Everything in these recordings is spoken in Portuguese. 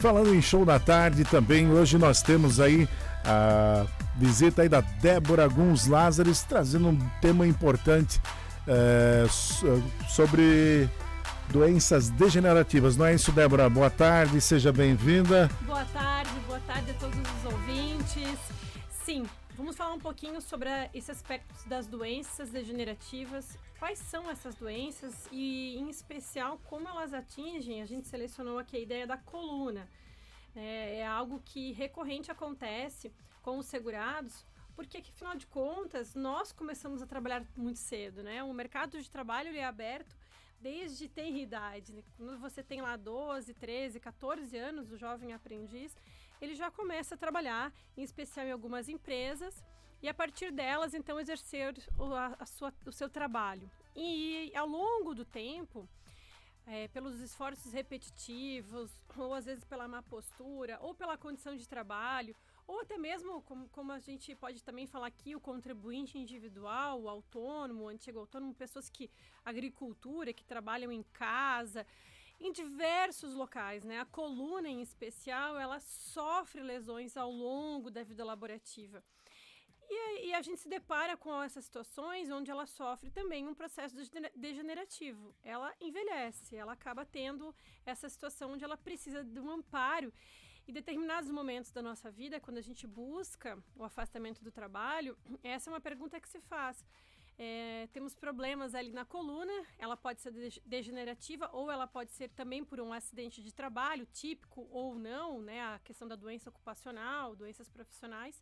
Falando em show da tarde também, hoje nós temos aí a visita aí da Débora Guns Lázares, trazendo um tema importante sobre doenças degenerativas. Não é isso, Débora? Boa tarde, seja bem-vinda. Boa tarde a todos os ouvintes. Sim, vamos falar um pouquinho sobre esse aspecto das doenças degenerativas. Quais são essas doenças e, em especial, como elas atingem? A gente selecionou aqui a ideia da coluna. É algo que recorrente acontece com os segurados, porque, afinal de contas, nós começamos a trabalhar muito cedo, né? O mercado de trabalho ele é aberto desde tenra idade, né? Quando você tem lá 12, 13, 14 anos, o jovem aprendiz, ele já começa a trabalhar, em especial em algumas empresas, e a partir delas, então, exercer o seu trabalho. E ao longo do tempo, pelos esforços repetitivos, ou às vezes pela má postura, ou pela condição de trabalho, ou até mesmo, como a gente pode também falar aqui, o contribuinte individual, o autônomo, o antigo autônomo, pessoas que, agricultura, que trabalham em casa, em diversos locais, né? A coluna, em especial, ela sofre lesões ao longo da vida laborativa. E a gente se depara com essas situações onde ela sofre também um processo degenerativo. Ela envelhece, ela acaba tendo essa situação onde ela precisa de um amparo. Em determinados momentos da nossa vida, quando a gente busca o afastamento do trabalho, essa é uma pergunta que se faz. Temos problemas ali na coluna, ela pode ser degenerativa ou ela pode ser também por um acidente de trabalho, típico ou não, né? A questão da doença ocupacional, doenças profissionais.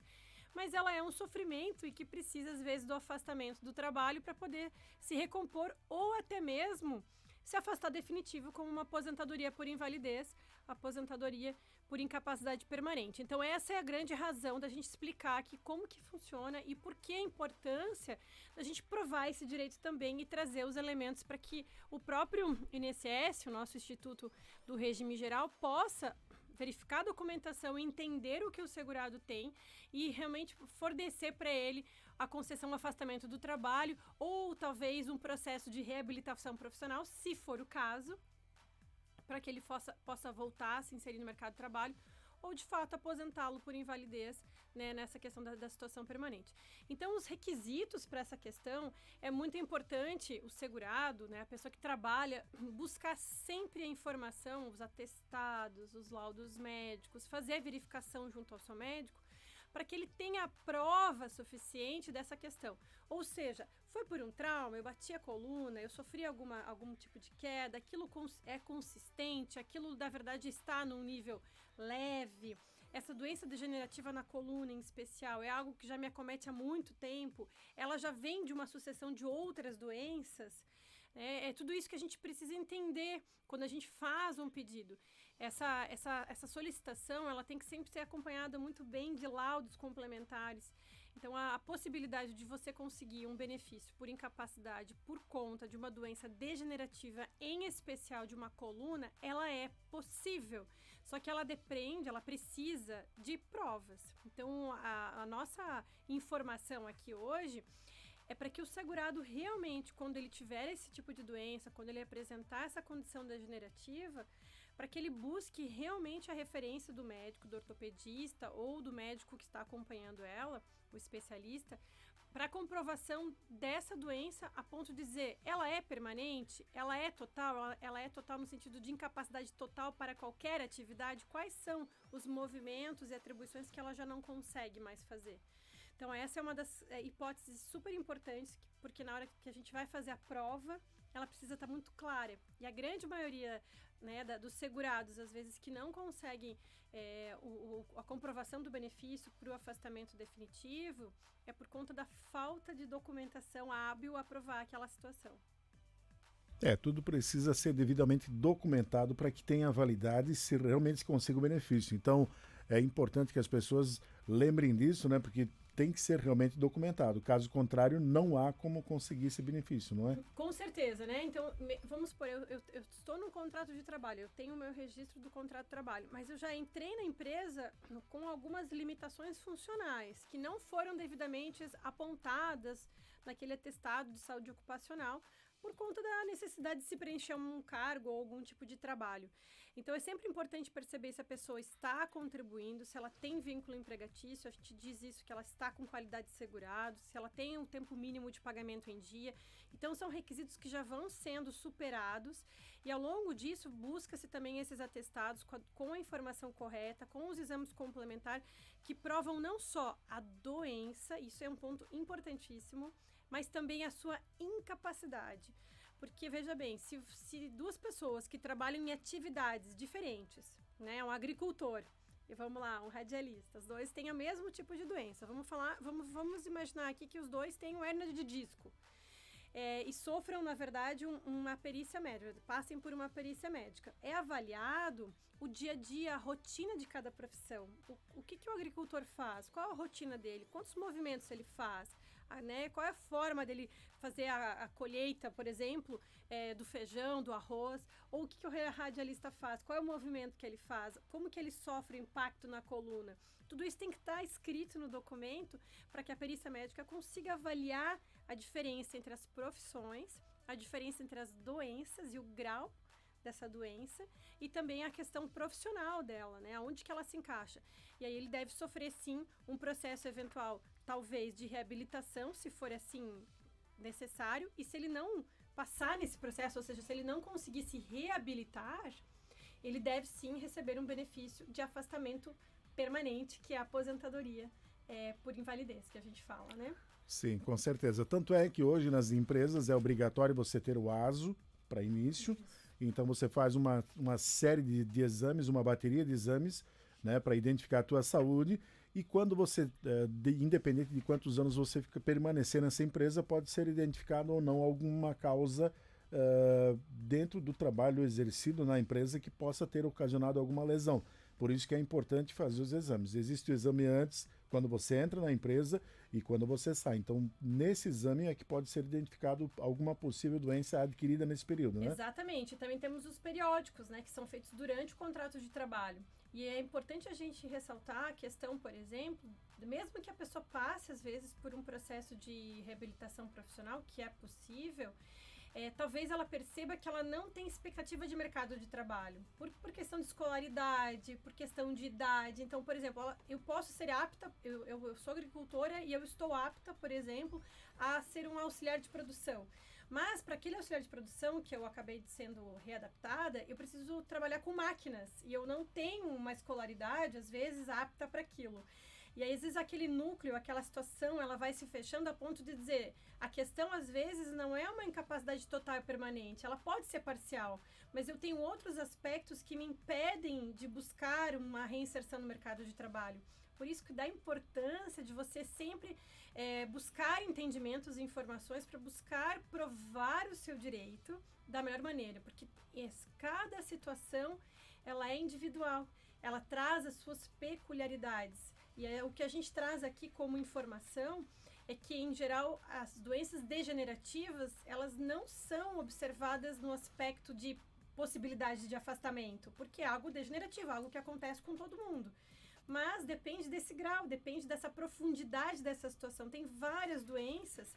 Mas ela é um sofrimento e que precisa, às vezes, do afastamento do trabalho para poder se recompor ou até mesmo se afastar definitivo, como uma aposentadoria por invalidez, aposentadoria por incapacidade permanente. Então, essa é a grande razão da gente explicar aqui como que funciona e por que a importância da gente provar esse direito também e trazer os elementos para que o próprio INSS, o nosso Instituto do Regime Geral, possa verificar a documentação, entender o que o segurado tem e realmente fornecer para ele a concessão, afastamento do trabalho ou talvez um processo de reabilitação profissional, se for o caso, para que ele possa voltar a se inserir no mercado de trabalho ou, de fato, aposentá-lo por invalidez, né, nessa questão da situação permanente. Então, os requisitos para essa questão, é muito importante o segurado, né, a pessoa que trabalha, buscar sempre a informação, os atestados, os laudos médicos, fazer a verificação junto ao seu médico, para que ele tenha a prova suficiente dessa questão. Ou seja, foi por um trauma, eu bati a coluna, eu sofri algum tipo de queda, aquilo é consistente, aquilo, na verdade, está num nível leve. Essa doença degenerativa na coluna, em especial, é algo que já me acomete há muito tempo. Ela já vem de uma sucessão de outras doenças. É tudo isso que a gente precisa entender quando a gente faz um pedido. Essa solicitação, ela tem que sempre ser acompanhada muito bem de laudos complementares. Então, a possibilidade de você conseguir um benefício por incapacidade por conta de uma doença degenerativa, em especial de uma coluna, ela é possível. Só que ela precisa de provas. Então, a nossa informação aqui hoje é para que o segurado realmente, quando ele tiver esse tipo de doença, quando ele apresentar essa condição degenerativa, para que ele busque realmente a referência do médico, do ortopedista ou do médico que está acompanhando ela, o especialista, para a comprovação dessa doença a ponto de dizer, ela é permanente, ela é total no sentido de incapacidade total para qualquer atividade, quais são os movimentos e atribuições que ela já não consegue mais fazer. Então, essa é uma das hipóteses super importantes, porque na hora que a gente vai fazer a prova, ela precisa estar muito clara. E a grande maioria, né, dos segurados, às vezes, que não conseguem a comprovação do benefício para o afastamento definitivo, é por conta da falta de documentação hábil a provar aquela situação. Tudo precisa ser devidamente documentado para que tenha validade e se realmente se consiga o benefício. Então, é importante que as pessoas lembrem disso, né? Porque tem que ser realmente documentado. Caso contrário, não há como conseguir esse benefício, não é? Com certeza, né? Então, vamos supor, eu estou num contrato de trabalho, eu tenho o meu registro do contrato de trabalho, mas eu já entrei na empresa com algumas limitações funcionais que não foram devidamente apontadas naquele atestado de saúde ocupacional por conta da necessidade de se preencher um cargo ou algum tipo de trabalho. Então, é sempre importante perceber se a pessoa está contribuindo, se ela tem vínculo empregatício, a gente diz isso, que ela está com qualidade de segurado, se ela tem um tempo mínimo de pagamento em dia. Então, são requisitos que já vão sendo superados e, ao longo disso, busca-se também esses atestados com a informação correta, com os exames complementares, que provam não só a doença, isso é um ponto importantíssimo, mas também a sua incapacidade. Porque, veja bem, se duas pessoas que trabalham em atividades diferentes, né, um agricultor e vamos lá, um radialista, os dois têm o mesmo tipo de doença. Vamos imaginar aqui que os dois têm hérnia de disco. E sofram, na verdade, uma perícia médica, passem por uma perícia médica. É avaliado o dia a dia, a rotina de cada profissão. O que o agricultor faz? Qual a rotina dele? Quantos movimentos ele faz? Né? Qual é a forma dele fazer a colheita, por exemplo, do feijão, do arroz? Ou o que o radialista faz? Qual é o movimento que ele faz? Como que ele sofre impacto na coluna? Tudo isso tem que estar escrito no documento para que a perícia médica consiga avaliar a diferença entre as profissões, a diferença entre as doenças e o grau dessa doença e também a questão profissional dela, né? Onde que ela se encaixa. E aí ele deve sofrer, sim, um processo eventual, talvez, de reabilitação, se for assim necessário, e se ele não passar nesse processo, ou seja, se ele não conseguir se reabilitar, ele deve, sim, receber um benefício de afastamento permanente, que é a aposentadoria por invalidez, que a gente fala, né? Sim, com certeza. Tanto é que hoje nas empresas é obrigatório você ter o ASO para início. Então você faz uma série de exames, uma bateria de exames, né, para identificar a tua saúde. E quando você, independente de quantos anos você fica permanecer nessa empresa, pode ser identificado ou não alguma causa dentro do trabalho exercido na empresa que possa ter ocasionado alguma lesão. Por isso que é importante fazer os exames. Existe o exame antes, quando você entra na empresa e quando você sai. Então, nesse exame é que pode ser identificado alguma possível doença adquirida nesse período, né? Exatamente. Também temos os periódicos, né, que são feitos durante o contrato de trabalho. E é importante a gente ressaltar a questão, por exemplo, mesmo que a pessoa passe, às vezes, por um processo de reabilitação profissional, que é possível, talvez ela perceba que ela não tem expectativa de mercado de trabalho, por questão de escolaridade, por questão de idade. Então, por exemplo, eu posso ser apta, eu sou agricultora e eu estou apta, por exemplo, a ser um auxiliar de produção. Mas, para aquele auxiliar de produção que eu acabei de sendo readaptada, eu preciso trabalhar com máquinas e eu não tenho uma escolaridade, às vezes, apta para aquilo. E aí, às vezes, aquele núcleo, aquela situação, ela vai se fechando a ponto de dizer, a questão, às vezes, não é uma incapacidade total e permanente, ela pode ser parcial, mas eu tenho outros aspectos que me impedem de buscar uma reinserção no mercado de trabalho. Por isso que dá importância de você sempre buscar entendimentos e informações para buscar provar o seu direito da melhor maneira, porque cada situação, ela é individual, ela traz as suas peculiaridades. E o que a gente traz aqui como informação é que, em geral, as doenças degenerativas, elas não são observadas no aspecto de possibilidade de afastamento, porque é algo degenerativo, algo que acontece com todo mundo. Mas depende desse grau, depende dessa profundidade dessa situação. Tem várias doenças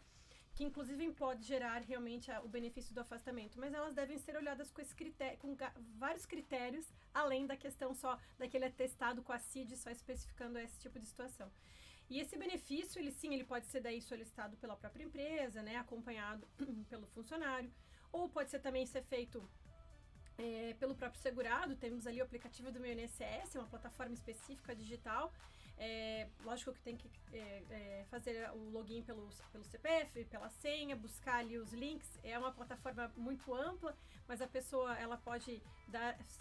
que, inclusive, podem gerar realmente o benefício do afastamento, mas elas devem ser olhadas com vários critérios, além da questão só daquele atestado com a CID, só especificando esse tipo de situação. E esse benefício, ele pode ser daí solicitado pela própria empresa, né, acompanhado pelo funcionário, ou pode ser também ser feito pelo próprio segurado. Temos ali o aplicativo do Meu INSS, uma plataforma específica digital. Lógico que tem que fazer o login pelo CPF, pela senha, buscar ali os links. É uma plataforma muito ampla, mas a pessoa ela pode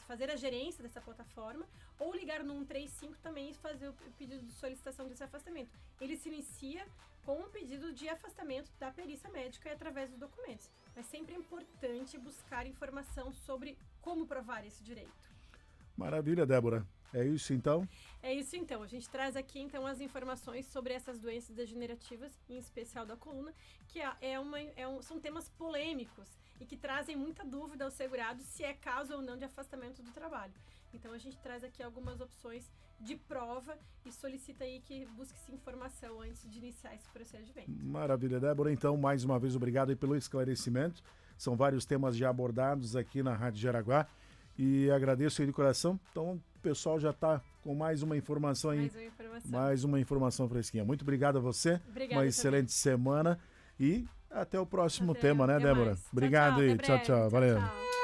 fazer a gerência dessa plataforma ou ligar no 135 também e fazer o pedido de solicitação desse afastamento. Ele se inicia com um pedido de afastamento da perícia médica e através dos documentos. Mas sempre é importante buscar informação sobre como provar esse direito. Maravilha, Débora. É isso então? É isso então. A gente traz aqui então as informações sobre essas doenças degenerativas, em especial da coluna, que são temas polêmicos e que trazem muita dúvida ao segurado se é caso ou não de afastamento do trabalho. Então a gente traz aqui algumas opções de prova e solicita aí que busque-se informação antes de iniciar esse procedimento. Maravilha, Débora. Então, mais uma vez, obrigado aí pelo esclarecimento. São vários temas já abordados aqui na Rádio Jaraguá. e agradeço aí de coração. Então, o pessoal já está com mais uma informação aí. Mais uma informação fresquinha. Muito obrigado a você. Obrigada uma excelente também. semana e até o próximo tema, né, Débora? Mais. Obrigado tchau, aí. até Tchau, breve. tchau. Valeu. Tchau.